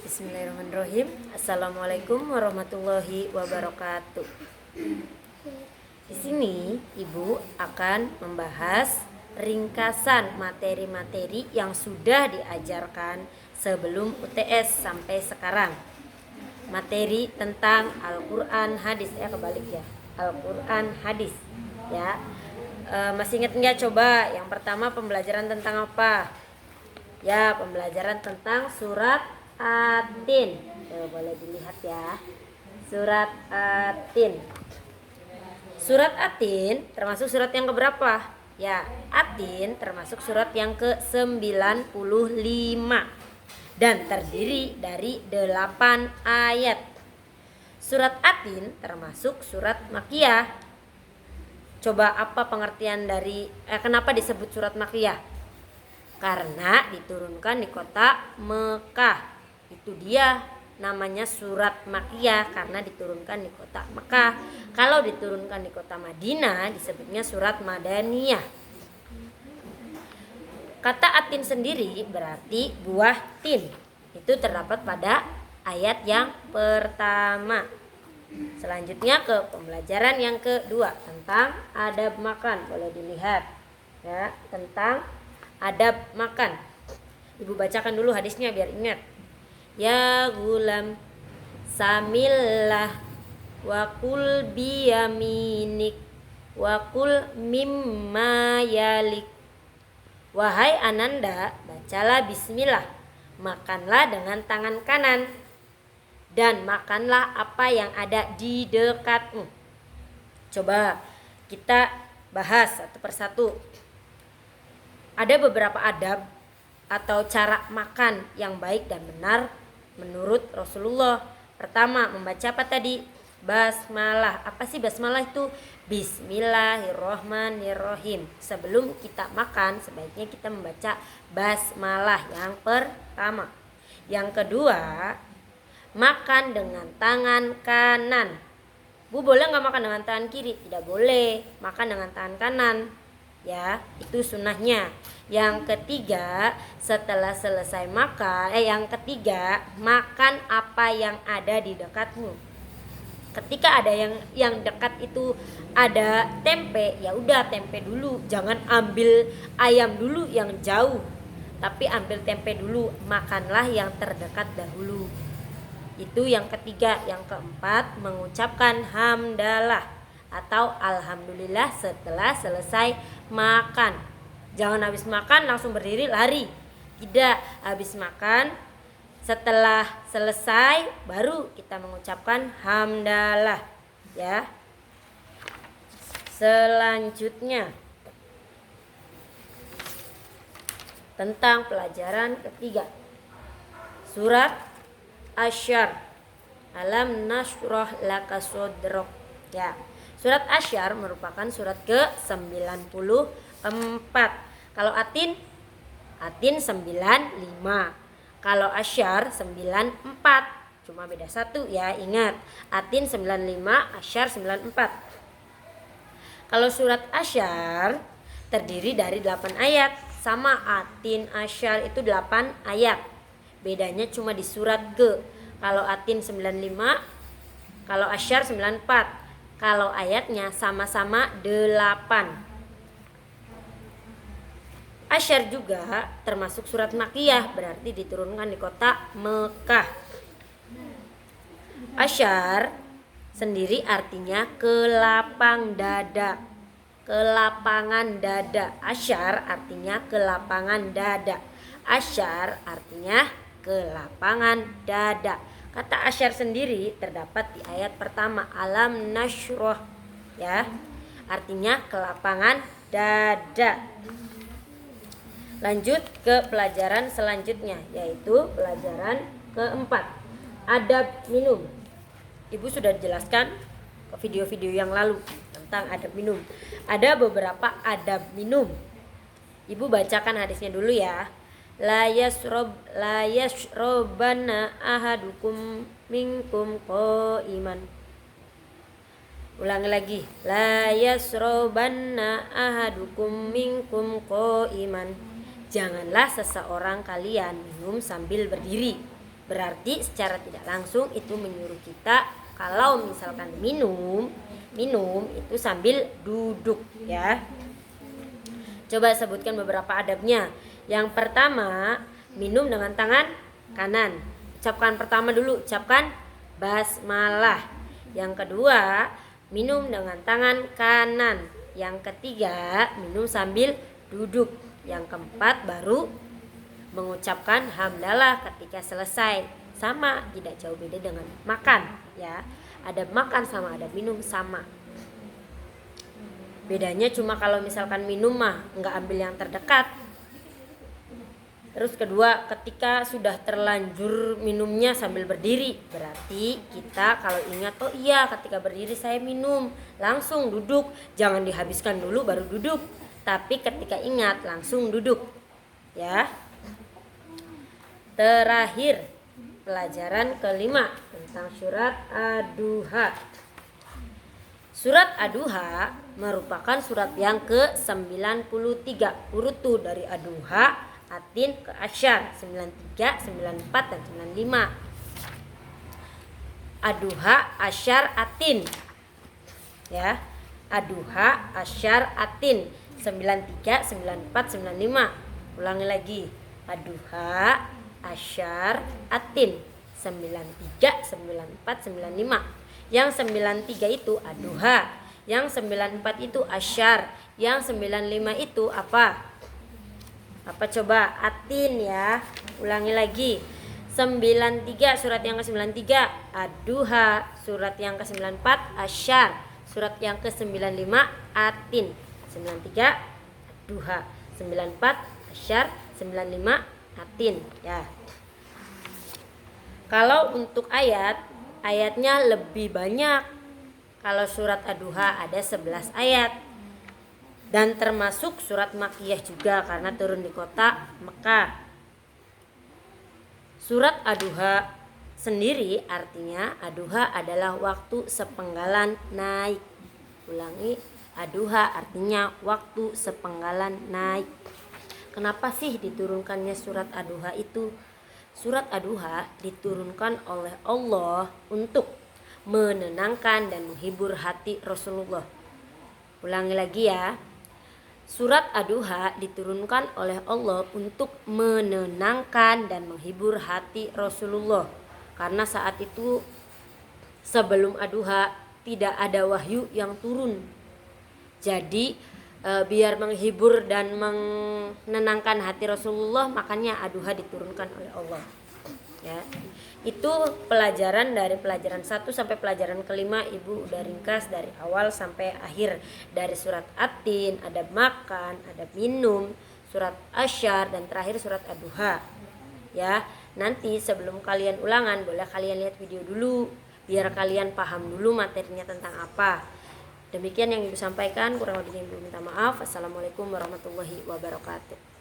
Bismillahirrahmanirrahim. Assalamualaikum warahmatullahi wabarakatuh. Di sini Ibu akan membahas ringkasan materi-materi yang sudah diajarkan sebelum UTS sampai sekarang. Materi tentang Al-Quran hadis, kebalik ya, Al-Quran hadis ya. Masih ingat nggak? Coba yang pertama pembelajaran tentang apa? Ya, pembelajaran tentang surat At-Tin. Boleh dilihat ya. Surat At-Tin. Surat At-Tin termasuk surat yang keberapa? Ya, At-Tin termasuk surat yang ke-95 dan terdiri dari 8 ayat. Surat At-Tin termasuk surat Makkiyah. Coba apa pengertian dari kenapa disebut surat Makkiyah? Karena diturunkan di kota Mekah. Itu dia namanya surat Makkiyah karena diturunkan di kota Mekah. Kalau diturunkan di kota Madinah disebutnya surat Madaniyah. Kata At-Tin sendiri berarti buah tin. Itu terdapat pada ayat yang pertama. Selanjutnya ke pembelajaran yang kedua tentang adab makan. Boleh dilihat ya, tentang adab makan. Ibu bacakan dulu hadisnya biar ingat. Ya gulam, samillah wa kul biyaminik wa kul mimma yalik. Wahai Ananda, bacalah bismillah, makanlah dengan tangan kanan, dan makanlah apa yang ada di dekatmu. Coba kita bahas satu persatu. Ada beberapa adab atau cara makan yang baik dan benar menurut Rasulullah. Pertama, membaca apa tadi? Basmalah. Apa sih basmalah itu? Bismillahirrohmanirrohim. Sebelum kita makan, sebaiknya kita membaca basmalah yang pertama. Yang kedua, makan dengan tangan kanan. Bu, boleh nggak makan dengan tangan kiri? Tidak boleh. Makan dengan tangan kanan. Ya, itu sunnahnya. Yang ketiga, setelah selesai makan, makan apa yang ada di dekatmu. Ketika ada yang dekat itu ada tempe, ya udah tempe dulu. Jangan ambil ayam dulu yang jauh, tapi ambil tempe dulu. Makanlah yang terdekat dahulu. Itu yang ketiga. Yang keempat, mengucapkan hamdalah atau alhamdulillah setelah selesai makan. Jangan habis makan langsung berdiri lari. Tidak, habis makan setelah selesai baru kita mengucapkan hamdalah ya. Selanjutnya tentang pelajaran ketiga, surat Asyar. Alam nashrah laka sodrok ya. Surat Asyar merupakan surat ke-94. Kalau At-Tin 95. Kalau Asyar 94. Cuma beda satu ya, ingat. At-Tin 95, Asyar 94. Kalau surat Asyar terdiri dari 8 ayat. Sama At-Tin Asyar itu 8 ayat. Bedanya cuma di surat ke. Kalau At-Tin 95, kalau Asyar 94. Kalau ayatnya sama-sama 8. Asyar juga termasuk surat Makkiyah, berarti diturunkan di kota Mekah. Asyar sendiri artinya kelapang dada. Kelapangan dada. Asyar artinya kelapangan dada. Asyar artinya kelapangan dada. Kata asyar sendiri terdapat di ayat pertama, alam nashrah ya. Artinya kelapangan dada. Lanjut ke pelajaran selanjutnya, yaitu pelajaran keempat, adab minum. Ibu sudah jelaskan ke video-video yang lalu tentang adab minum. Ada beberapa adab minum. Ibu bacakan hadisnya dulu ya. La yashrobanna ahadukum minkum qa'iman. Ulangi lagi. La yashrobanna ahadukum minkum qa'iman. Janganlah seseorang kalian minum sambil berdiri. Berarti secara tidak langsung itu menyuruh kita kalau misalkan minum itu sambil duduk ya. Coba sebutkan beberapa adabnya. Yang pertama, minum dengan tangan kanan. Ucapkan pertama dulu, ucapkan basmalah. Yang kedua, minum dengan tangan kanan. Yang ketiga, minum sambil duduk. Yang keempat, baru mengucapkan hamdalah ketika selesai. Sama, tidak jauh beda dengan makan ya. Adab makan sama adab minum sama. Bedanya cuma kalau misalkan minum mah nggak ambil yang terdekat. Terus kedua, ketika sudah terlanjur minumnya sambil berdiri, berarti kita kalau ingat, oh iya ketika berdiri saya minum, langsung duduk, jangan dihabiskan dulu baru duduk. Tapi ketika ingat langsung duduk. Ya. Terakhir, pelajaran kelima tentang surat Ad-Duha. Surat Ad-Duha merupakan surat yang ke-93, urut tuh dari Ad-Duha, Atin ke Asyar, 93, 94 dan 95. Ad-Duha, Asyar, Atin. Ya. Ad-Duha, Asyar, Atin, 93, 94, 95. Ulangi lagi. Ad-Duha, Asyar, Atin, 93, 94, 95. Yang 93 itu Ad-Duha, yang 94 itu Asyar, yang 95 itu apa? Apa coba? Atin ya. Ulangi lagi. 93 surat yang ke-93 Ad-Duha, surat yang ke-94 Asyar, surat yang ke-95 Atin. 93 Ad-Duha, 94 Asyar, 95 Atin ya. Kalau untuk ayatnya lebih banyak. Kalau surat Ad-Duha ada 11 ayat. Dan termasuk surat Makkiyah juga karena turun di kota Mekah. Surat Ad-Duha sendiri artinya Ad-Duha adalah waktu sepenggalan naik. Ulangi, Ad-Duha artinya waktu sepenggalan naik. Kenapa sih diturunkannya surat Ad-Duha itu? Surat Ad-Duha diturunkan oleh Allah untuk menenangkan dan menghibur hati Rasulullah. Ulangi lagi ya. Surat Ad-Duha diturunkan oleh Allah untuk menenangkan dan menghibur hati Rasulullah. Karena saat itu sebelum Ad-Duha tidak ada wahyu yang turun. Jadi biar menghibur dan menenangkan hati Rasulullah, makanya Ad-Duha diturunkan oleh Allah. Ya. Itu pelajaran dari pelajaran 1 sampai pelajaran kelima. Ibu udah ringkas dari awal sampai akhir, dari surat Atin, adab makan, adab minum, surat Asyar, dan terakhir surat Ad-Duha. Ya, nanti sebelum kalian ulangan boleh kalian lihat video dulu biar kalian paham dulu materinya tentang apa. Demikian yang ibu sampaikan, kurang lebihnya ibu minta maaf. Assalamualaikum warahmatullahi wabarakatuh.